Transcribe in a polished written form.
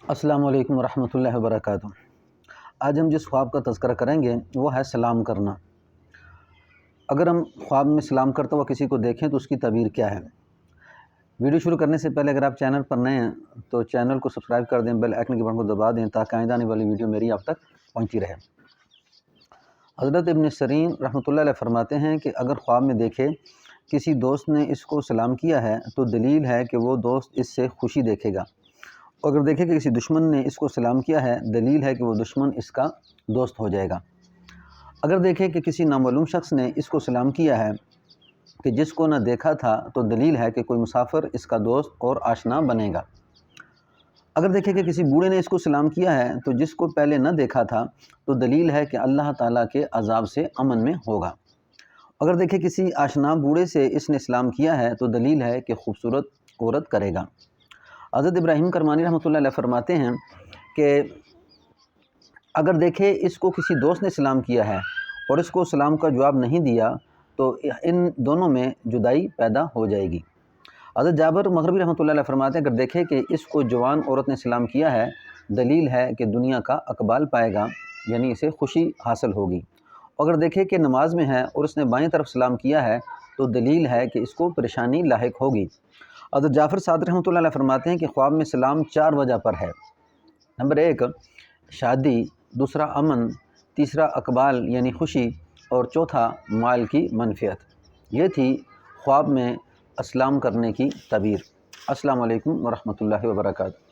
السلام علیکم ورحمۃ اللہ وبرکاتہ۔ آج ہم جس خواب کا تذکرہ کریں گے وہ ہے سلام کرنا۔ اگر ہم خواب میں سلام کرتا ہوا کسی کو دیکھیں تو اس کی تعبیر کیا ہے؟ ویڈیو شروع کرنے سے پہلے اگر آپ چینل پر نئے ہیں تو چینل کو سبسکرائب کر دیں، بیل آئیکن کے بٹن کو دبا دیں تاکہ آئندہ آنے والی ویڈیو میری آپ تک پہنچتی رہے۔ حضرت ابن سیرین رحمۃ اللہ علیہ فرماتے ہیں کہ اگر خواب میں دیکھے کسی دوست نے اس کو سلام کیا ہے تو دلیل ہے کہ وہ دوست اس سے خوشی دیکھے گا، اگر دیکھے کہ کسی دشمن نے اس کو سلام کیا ہے دلیل ہے کہ وہ دشمن اس کا دوست ہو جائے گا۔ اگر دیکھے کہ کسی نامعلوم شخص نے اس کو سلام کیا ہے کہ جس کو نہ دیکھا تھا تو دلیل ہے کہ کوئی مسافر اس کا دوست اور آشنا بنے گا۔ اگر دیکھے کہ کسی بوڑھے نے اس کو سلام کیا ہے تو جس کو پہلے نہ دیکھا تھا تو دلیل ہے کہ اللہ تعالیٰ کے عذاب سے امن میں ہوگا۔ اگر دیکھے کسی آشنا بوڑھے سے اس نے سلام کیا ہے تو دلیل ہے کہ خوبصورت عورت کرے گا۔ حضرت ابراہیم کرمانی رحمۃ اللہ علیہ فرماتے ہیں کہ اگر دیکھے اس کو کسی دوست نے سلام کیا ہے اور اس کو سلام کا جواب نہیں دیا تو ان دونوں میں جدائی پیدا ہو جائے گی۔ حضرت جابر مغربی رحمۃ اللہ علیہ فرماتے ہیں اگر دیکھے کہ اس کو جوان عورت نے سلام کیا ہے دلیل ہے کہ دنیا کا اقبال پائے گا، یعنی اسے خوشی حاصل ہوگی۔ اگر دیکھے کہ نماز میں ہے اور اس نے بائیں طرف سلام کیا ہے تو دلیل ہے کہ اس کو پریشانی لاحق ہوگی۔ حضرت جعفر صادق رحمۃ اللہ علیہ فرماتے ہیں کہ خواب میں سلام 4 وجہ پر ہے۔ نمبر 1 شادی، دوسرا امن، تیسرا اقبال یعنی خوشی، اور چوتھا مال کی منفعت۔ یہ تھی خواب میں اسلام کرنے کی تعبیر۔ السلام علیکم ورحمۃ اللہ وبرکاتہ۔